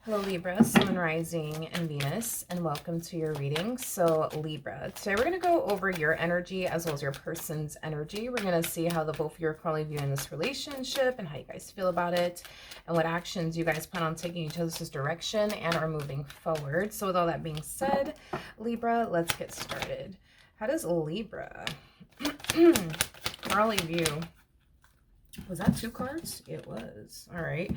Hello Libra, Sun, Rising, and Venus, and welcome to your reading. So Libra, today we're going to go over your energy as well as your person's energy. We're going to see how the both of you are currently viewing this relationship and how you guys feel about it and what actions you guys plan on taking each other's direction and are moving forward. So with all that being said, Libra, let's get started. How does Libra currently view? Was that 2 cards? It was. All right.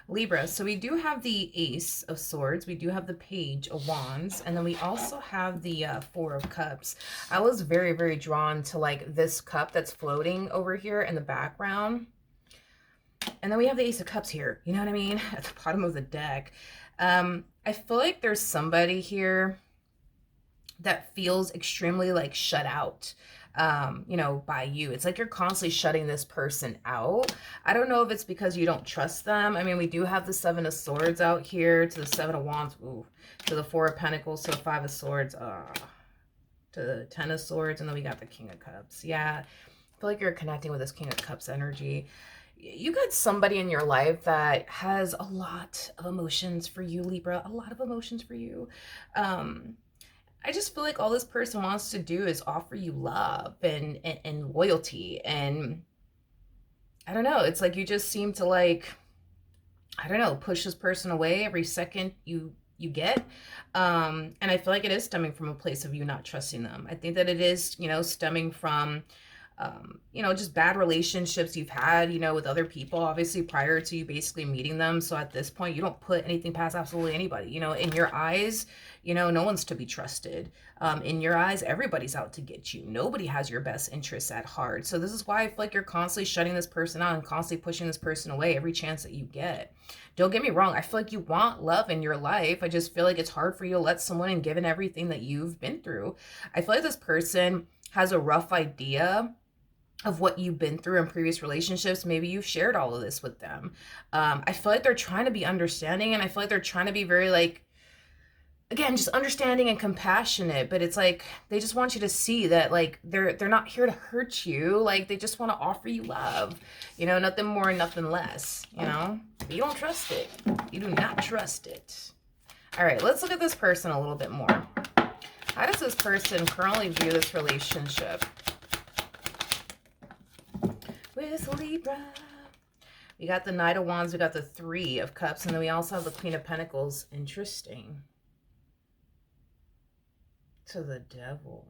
Libra, so we do have the Ace of Swords, we do have the Page of Wands, and then we also have the Four of Cups. I was very, very drawn to like this cup that's floating over here in the background. And then we have the Ace of Cups here, you know what I mean? At the bottom of the deck. I feel like there's somebody here that feels extremely like shut out. By you. It's like you're constantly shutting this person out. I don't know if it's because you don't trust them. I mean, we do have the Seven of Swords out here, to the Seven of Wands, ooh, to the Four of Pentacles, to the Five of Swords, to the Ten of Swords, and then we got the King of Cups. Yeah, I feel like you're connecting with this King of Cups energy. You got somebody in your life that has a lot of emotions for you, Libra, a lot of emotions for you. I just feel like all this person wants to do is offer you love and loyalty. And I don't know, it's like you just seem to like, I don't know, push this person away every second you get. And I feel like it is stemming from a place of you not trusting them. I think that it is, stemming from just bad relationships you've had, with other people, obviously prior to you basically meeting them. So at this point, you don't put anything past absolutely anybody, in your eyes, no one's to be trusted. In your eyes, everybody's out to get you. Nobody has your best interests at heart. So this is why I feel like you're constantly shutting this person out and constantly pushing this person away every chance that you get. Don't get me wrong. I feel like you want love in your life. I just feel like it's hard for you to let someone in given everything that you've been through. I feel like this person has a rough idea of what you've been through in previous relationships. Maybe you've shared all of this with them. I feel like they're trying to be understanding, and I feel like they're trying to be very like, again, just understanding and compassionate, but it's like they just want you to see that like they're not here to hurt you. Like they just want to offer you love, nothing more, nothing less, but you don't trust it. You do not trust it. All right, let's look at this person a little bit more. How does this person currently view this relationship with Libra? We got the Knight of Wands, we got the Three of Cups, and then we also have the Queen of Pentacles. Interesting. To the Devil.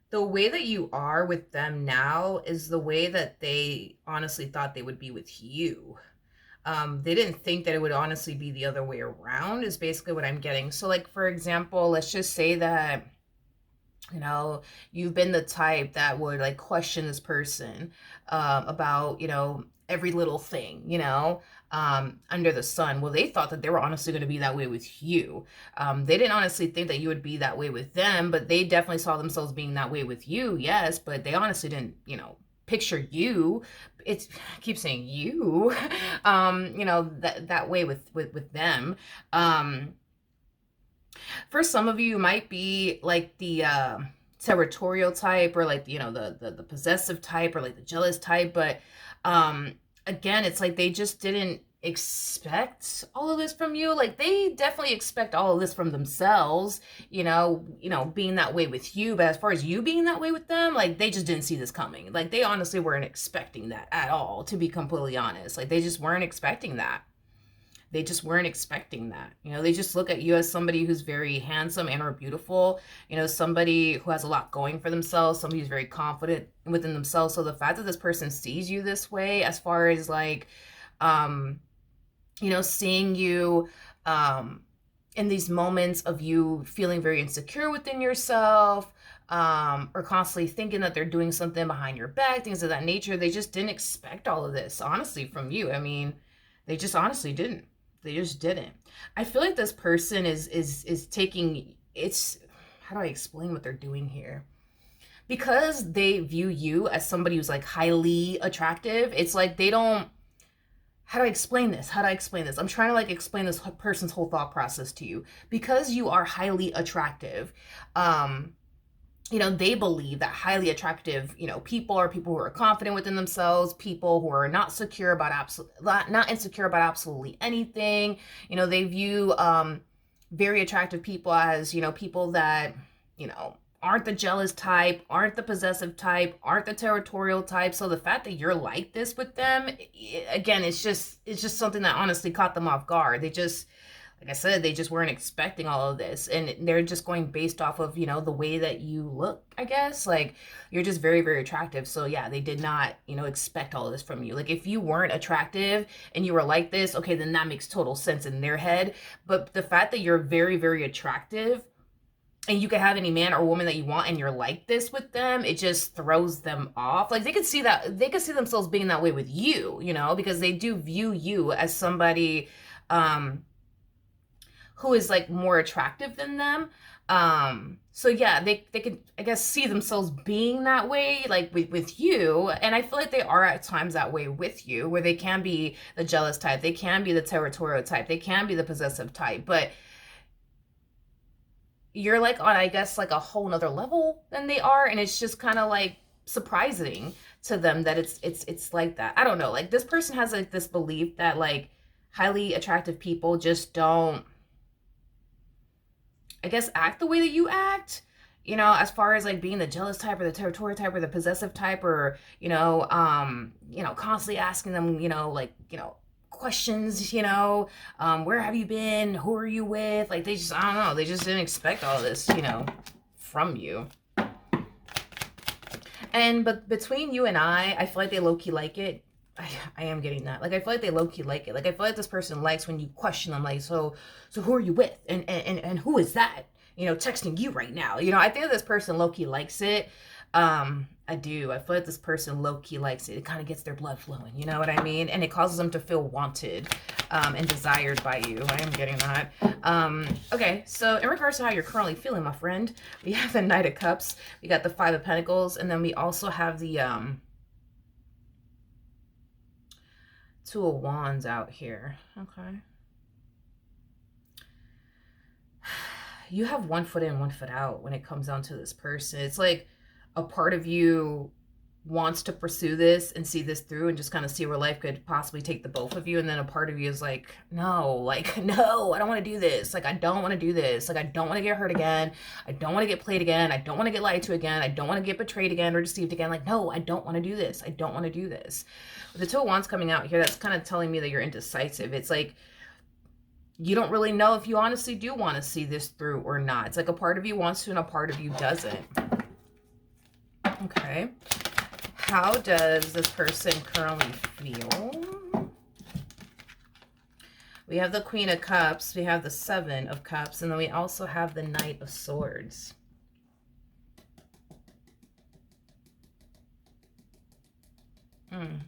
The way that you are with them now is the way that they honestly thought they would be with you. They didn't think that it would honestly be the other way around, is basically what I'm getting. So like, for example, let's just say that you've been the type that would like question this person about, every little thing, under the sun. Well, they thought that they were honestly going to be that way with you. They didn't honestly think that you would be that way with them, but they definitely saw themselves being that way with you. Yes, but they honestly didn't, picture you. I keep saying you, that way with them. For some of you might be like the territorial type, or like, the possessive type, or like the jealous type. But again, it's like they just didn't expect all of this from you. Like they definitely expect all of this from themselves, being that way with you. But as far as you being that way with them, like they just didn't see this coming. Like they honestly weren't expecting that at all, to be completely honest. Like they just weren't expecting that. They just weren't expecting that. They just look at you as somebody who's very handsome and or beautiful, somebody who has a lot going for themselves, somebody who's very confident within themselves. So the fact that this person sees you this way, as far as like, seeing you in these moments of you feeling very insecure within yourself, or constantly thinking that they're doing something behind your back, things of that nature, they just didn't expect all of this, honestly, from you. I mean, they just honestly didn't. They just didn't. I feel like this person is taking, it's, how do I explain what they're doing here? Because they view you as somebody who's like highly attractive, it's like they don't, how do I explain this? I'm trying to like explain this person's whole thought process to you. Because you are highly attractive, you know, they believe that highly attractive, you know, people are people who are confident within themselves, people who are not secure about not insecure about absolutely anything. You know, they view very attractive people as, you know, people that, you know, aren't the jealous type, aren't the possessive type, aren't the territorial type. So the fact that you're like this with them, again, it's just something that honestly caught them off guard. They just, like I said, they just weren't expecting all of this. And they're just going based off of, you know, the way that you look, I guess. Like, you're just very, very attractive. So, yeah, they did not, you know, expect all of this from you. Like, if you weren't attractive and you were like this, okay, then that makes total sense in their head. But the fact that you're very, very attractive and you can have any man or woman that you want and you're like this with them, it just throws them off. Like, they could see that, they could see themselves being that way with you, you know, because they do view you as somebody, who is like more attractive than them. So yeah, they could, I guess, see themselves being that way, like with you. And I feel like they are at times that way with you, where they can be the jealous type, they can be the territorial type, they can be the possessive type, but you're like on, I guess, like a whole nother level than they are. And it's just kind of like surprising to them that it's like that. I don't know. Like, this person has like this belief that like highly attractive people just don't, I guess, act the way that you act, you know, as far as like being the jealous type or the territorial type or the possessive type, or, you know, constantly asking them, you know, like, you know, questions, you know, where have you been? Who are you with? Like, they just, I don't know, they just didn't expect all this, you know, from you. And, but between you and I feel like they low-key like it. I am getting that. Like, I feel like they low-key like it. Like, I feel like this person likes when you question them, like, so who are you with? And who is that? You know, texting you right now. You know, I think that this person low-key likes it. I do. I feel like this person low-key likes it. It kind of gets their blood flowing, you know what I mean? And it causes them to feel wanted, and desired by you. I am getting that. Okay, so in regards to how you're currently feeling, my friend, we have the Knight of Cups, we got the Five of Pentacles, and then we also have the Two of Wands out here. Okay. You have one foot in, one foot out when it comes down to this person. It's like a part of you wants to pursue this and see this through and just kind of see where life could possibly take the both of you. And then a part of you is like, no, I don't want to do this. Like, I don't want to do this. Like, I don't want to get hurt again. I don't want to get played again. I don't want to get lied to again. I don't want to get betrayed again or deceived again. Like, no, I don't want to do this. I don't want to do this. With the Two of Wands coming out here, that's kind of telling me that you're indecisive. It's like, you don't really know if you honestly do want to see this through or not. It's like a part of you wants to and a part of you doesn't. Okay. How does this person currently feel? We have the Queen of Cups, we have the Seven of Cups, and then we also have the Knight of Swords. In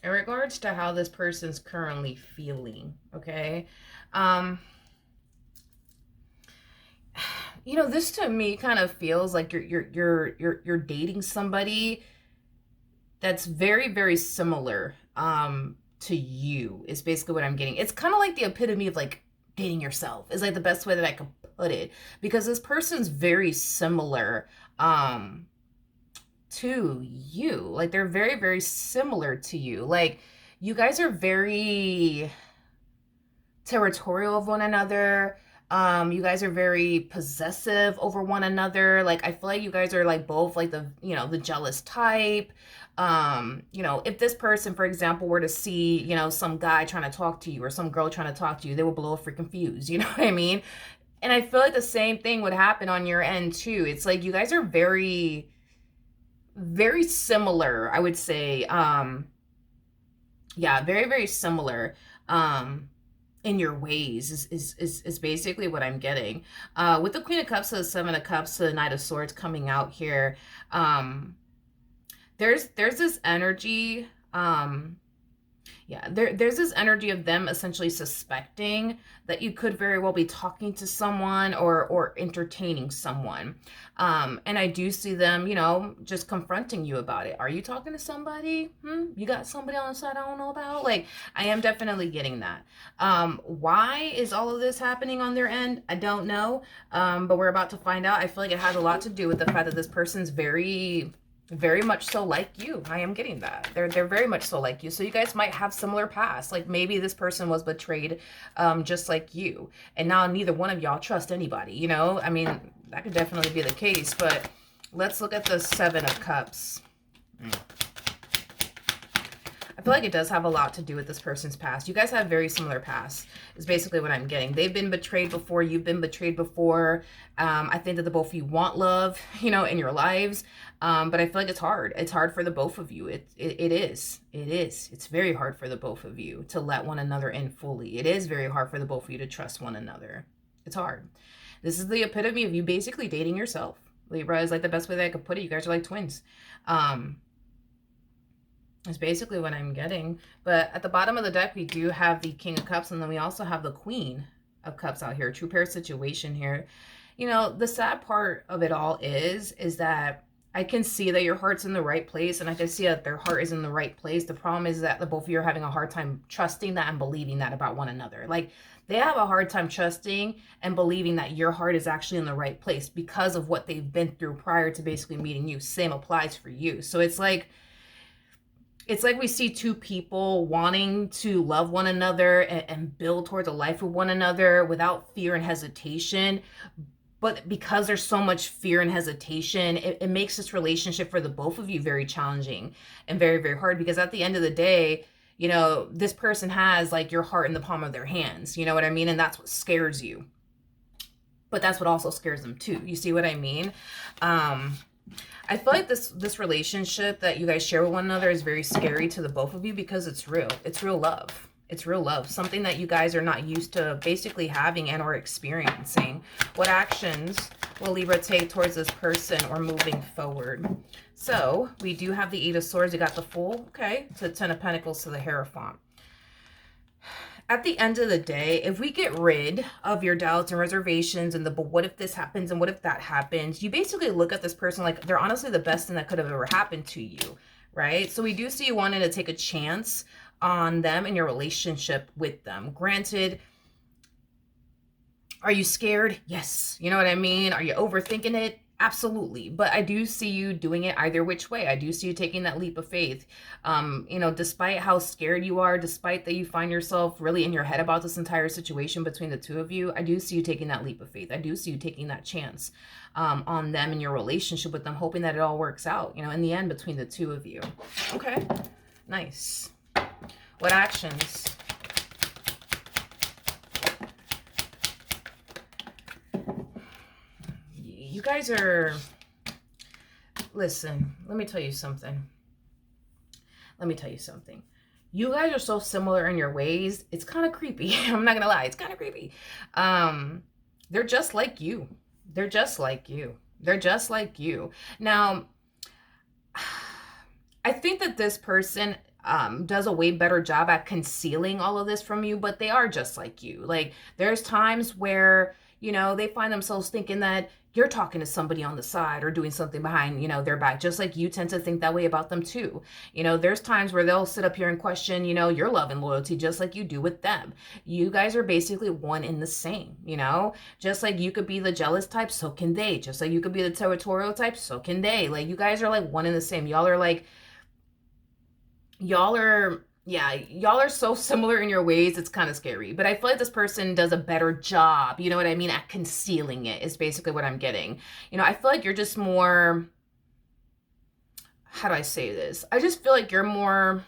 regards to how this person's currently feeling, okay? You know, this to me kind of feels like you're dating somebody that's very, very similar to you, is basically what I'm getting. It's kind of like the epitome of like dating yourself, is like the best way that I could put it, because this person's very similar to you. Like, they're very, very similar to you. Like, you guys are very territorial of one another. You guys are very possessive over one another. Like, I feel like you guys are like both like the, you know, the jealous type. You know, if this person, for example, were to see, you know, some guy trying to talk to you or some girl trying to talk to you, they would blow a freaking fuse. You know what I mean? And I feel like the same thing would happen on your end too. It's like you guys are very, very similar, I would say. Yeah, very, very similar. In your ways is basically what I'm getting. With the Queen of Cups to the Seven of Cups to the Knight of Swords coming out here, there's this energy Yeah, there's this energy of them essentially suspecting that you could very well be talking to someone or entertaining someone. And I do see them, just confronting you about it. Are you talking to somebody? You got somebody on the side I don't know about? Like, I am definitely getting that. Why is all of this happening on their end? I don't know. But we're about to find out. I feel like it has a lot to do with the fact that this person's very much so like you. I am getting that. They're very much so like you. So you guys might have similar past. Like maybe this person was betrayed just like you. And now neither one of y'all trust anybody, I mean, that could definitely be the case. But let's look at the Seven of Cups. I feel like it does have a lot to do with this person's past. You guys have very similar pasts, is basically what I'm getting. They've been betrayed before. You've been betrayed before. I think that the both of you want love, in your lives. But I feel like it's hard. It's hard for the both of you. It is. It is. It's very hard for the both of you to let one another in fully. It is very hard for the both of you to trust one another. It's hard. This is the epitome of you basically dating yourself. Libra is like the best way that I could put it. You guys are like twins. Is basically what I'm getting. But at the bottom of the deck, we do have the King of Cups, and then we also have the Queen of Cups out here. True pair situation here. The sad part of it all is that I can see that your heart's in the right place, and I can see that their heart is in the right place. The problem is that the both of you are having a hard time trusting that and believing that about one another. Like, they have a hard time trusting and believing that your heart is actually in the right place because of what they've been through prior to basically meeting you. Same applies for you. So it's like we see two people wanting to love one another and build towards a life with one another without fear and hesitation. But because there's so much fear and hesitation, it makes this relationship for the both of you very challenging and very, very hard. Because at the end of the day, this person has like your heart in the palm of their hands. You know what I mean? And that's what scares you. But that's what also scares them too. You see what I mean? I feel like this relationship that you guys share with one another is very scary to the both of you because it's real. It's real love. It's real love. Something that you guys are not used to basically having and or experiencing. What actions will Libra take towards this person or moving forward? So we do have the Eight of Swords. You got the Fool. Okay. To Ten of Pentacles to the Hierophant. At the end of the day, if we get rid of your doubts and reservations and but what if this happens and what if that happens, you basically look at this person like they're honestly the best thing that could have ever happened to you, right? So we do see you wanting to take a chance on them and your relationship with them. Granted, are you scared? Yes. You know what I mean? Are you overthinking it? Absolutely. But I do see you doing it either which way. I do see you taking that leap of faith. Despite how scared you are, despite that you find yourself really in your head about this entire situation between the two of you, I do see you taking that leap of faith. I do see you taking that chance on them and your relationship with them, hoping that it all works out, in the end between the two of you. Okay. Nice. What actions? You guys are, listen, let me tell you something. You guys are so similar in your ways. It's kind of creepy. I'm not going to lie. It's kind of creepy. They're just like you. They're just like you. Now, I think that this person does a way better job at concealing all of this from you, but they are just like you. Like, there's times where, they find themselves thinking that you're talking to somebody on the side or doing something behind, their back, just like you tend to think that way about them too. There's times where they'll sit up here and question, your love and loyalty, just like you do with them. You guys are basically one in the same, just like you could be the jealous type, so can they. Just like you could be the territorial type, so can they. Like, you guys are like one in the same. Y'all are so similar in your ways, it's kind of scary. But I feel like this person does a better job, you know what I mean, at concealing it is basically what I'm getting. I feel like you're just more, how do I say this? I just feel like you're more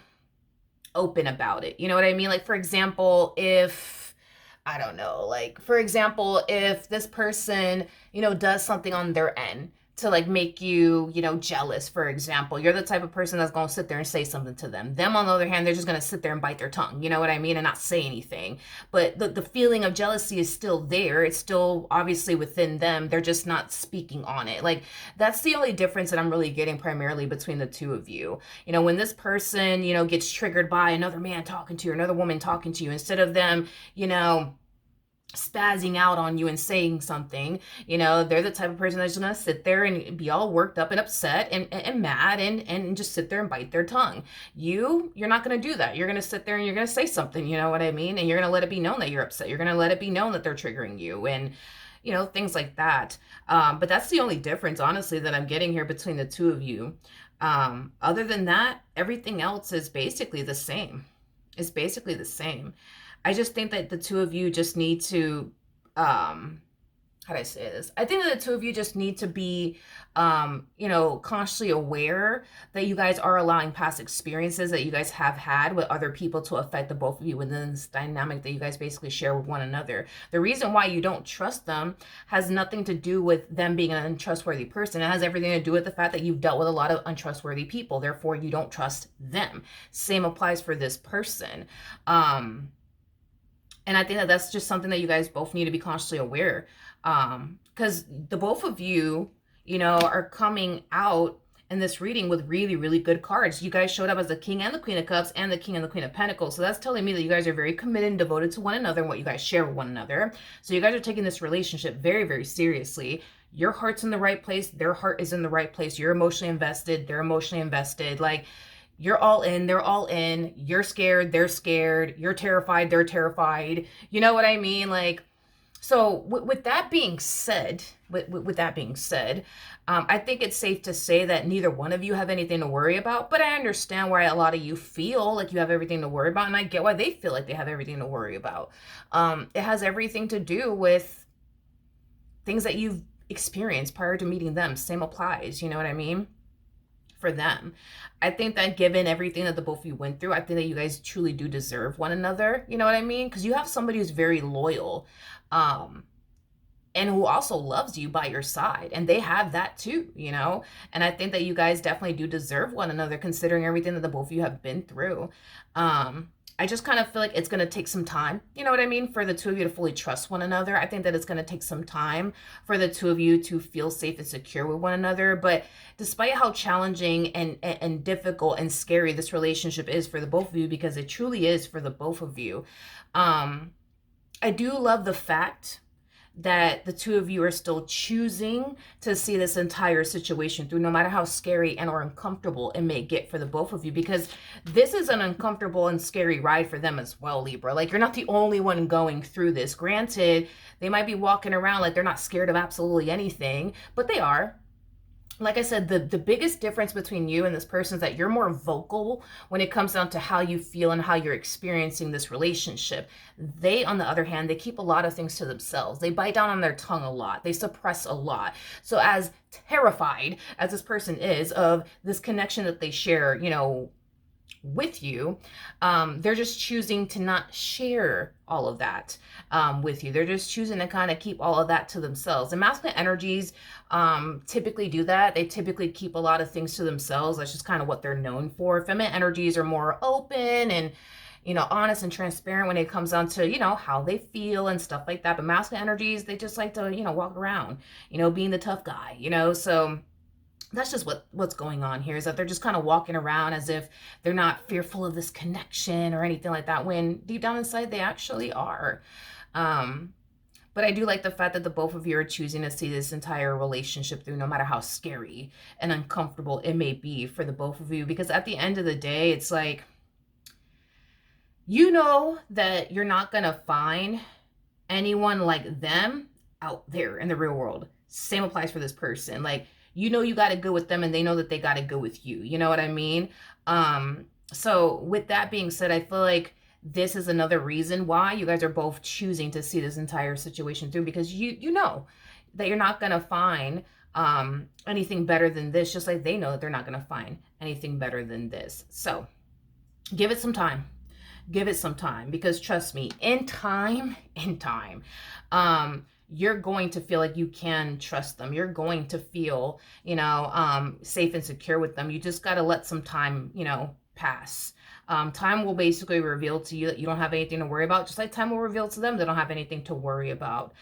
open about it. You know what I mean? Like, for example, if this person, does something on their end to like make you, jealous, for example. You're the type of person that's going to sit there and say something to them. Them, on the other hand, they're just going to sit there and bite their tongue, you know what I mean, and not say anything. But the feeling of jealousy is still there. It's still obviously within them. They're just not speaking on it. Like, that's the only difference that I'm really getting primarily between the two of you. When this person, gets triggered by another man talking to you, or another woman talking to you, instead of them, spazzing out on you and saying something, they're the type of person that's just gonna sit there and be all worked up and upset and mad and just sit there and bite their tongue. You're not gonna do that. You're gonna sit there and you're gonna say something, you know what I mean? And you're gonna let it be known that you're upset. You're gonna let it be known that they're triggering you, and things like that. But that's the only difference, honestly, that I'm getting here between the two of you. Other than that, everything else is basically the same. It's basically the same. I just think that the two of you just need to, how do I say this? I think that the two of you just need to be, consciously aware that you guys are allowing past experiences that you guys have had with other people to affect the both of you within this dynamic that you guys basically share with one another. The reason why you don't trust them has nothing to do with them being an untrustworthy person. It has everything to do with the fact that you've dealt with a lot of untrustworthy people. Therefore, you don't trust them. Same applies for this person. And I think that that's just something that you guys both need to be consciously aware. Because the both of you, are coming out in this reading with really, really good cards. You guys showed up as the King and the Queen of Cups and the King and the Queen of Pentacles. So that's telling me that you guys are very committed and devoted to one another and what you guys share with one another. So you guys are taking this relationship very, very seriously. Your heart's in the right place. Their heart is in the right place. You're emotionally invested. They're emotionally invested. Like, you're all in, they're all in, you're scared, they're scared, you're terrified, they're terrified. You know what I mean? Like, so with that being said, I think it's safe to say that neither one of you have anything to worry about, but I understand why a lot of you feel like you have everything to worry about, and I get why they feel like they have everything to worry about. It has everything to do with things that you've experienced prior to meeting them. Same applies, you know what I mean? For them. I think that given everything that the both of you went through, I think that you guys truly do deserve one another. You know what I mean? Because you have somebody who's very loyal, and who also loves you by your side. And they have that too, And I think that you guys definitely do deserve one another, considering everything that the both of you have been through. I just kind of feel like it's going to take some time, you know what I mean, for the two of you to fully trust one another. I think that it's going to take some time for the two of you to feel safe and secure with one another. But despite how challenging and difficult and scary this relationship is for the both of you, because it truly is for the both of you, I do love the fact that the two of you are still choosing to see this entire situation through, no matter how scary and or uncomfortable it may get for the both of you, because this is an uncomfortable and scary ride for them as well, Libra. Like, you're not the only one going through this. Granted, they might be walking around like they're not scared of absolutely anything, but they are. Like I said, the biggest difference between you and this person is that you're more vocal when it comes down to how you feel and how you're experiencing this relationship. They, on the other hand, they keep a lot of things to themselves. They bite down on their tongue a lot. They suppress a lot. So as terrified as this person is of this connection that they share, with you, they're just choosing to not share all of that with you. They're just choosing to kind of keep all of that to themselves. And masculine energies typically do that. They typically keep a lot of things to themselves. That's just kind of what they're known for. Feminine energies are more open and honest and transparent when it comes down to, how they feel and stuff like that. But masculine energies, they just like to, walk around, being the tough guy, so that's just what's going on here, is that they're just kind of walking around as if they're not fearful of this connection or anything like that, when deep down inside they actually are. But I do like the fact that the both of you are choosing to see this entire relationship through, no matter how scary and uncomfortable it may be for the both of you. Because at the end of the day, it's like, that you're not going to find anyone like them out there in the real world. Same applies for this person. Like, you got to go with them, and they know that they got to go with you. You know what I mean? So with that being said, I feel like this is another reason why you guys are both choosing to see this entire situation through, because you know that you're not going to find anything better than this, just like they know that they're not going to find anything better than this. So give it some time. Give it some time, because trust me, in time, you're going to feel like you can trust them. You're going to feel, safe and secure with them. You just got to let some time, pass. Time will basically reveal to you that you don't have anything to worry about, just like time will reveal to them they don't have anything to worry about.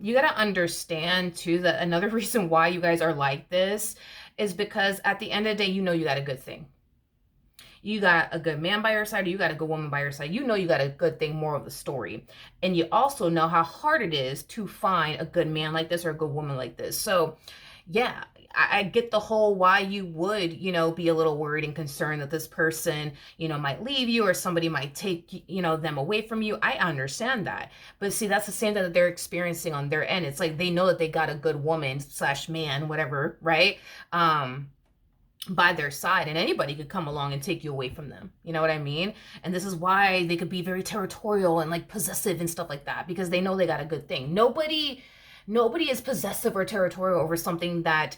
You got to understand too that another reason why you guys are like this is because at the end of the day, you got a good thing. You got a good man by your side, or you got a good woman by your side. You got a good thing, more of the story. And you also know how hard it is to find a good man like this or a good woman like this. So yeah, I get the whole why you would, be a little worried and concerned that this person, might leave you, or somebody might take, them away from you. I understand that. But see, that's the same thing that they're experiencing on their end. It's like they know that they got a good woman / man, whatever, right? By their side, and anybody could come along and take you away from them. You know what I mean? And this is why they could be very territorial and like possessive and stuff like that, because they know they got a good thing. Nobody is possessive or territorial over something that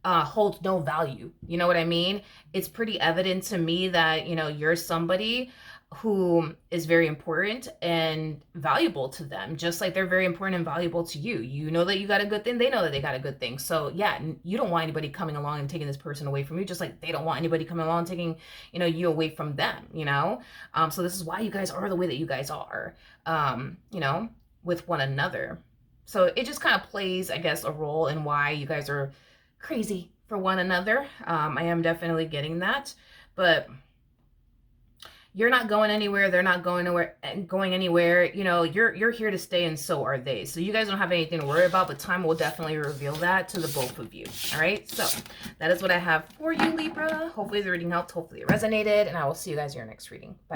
holds no value. You know what I mean? It's pretty evident to me that, you're somebody who is very important and valuable to them, just like they're very important and valuable to you. You know that you got a good thing. They know that they got a good thing. So yeah, you don't want anybody coming along and taking this person away from you, just like they don't want anybody coming along and taking, you away from them, So this is why you guys are the way that you guys are, with one another. So it just kind of plays, I guess, a role in why you guys are crazy for one another. I am definitely getting that, but you're not going anywhere. They're not going anywhere. You're here to stay, and so are they. So you guys don't have anything to worry about, but time will definitely reveal that to the both of you. All right. So that is what I have for you, Libra. Hopefully the reading helped. Hopefully it resonated, and I will see you guys in your next reading. Bye.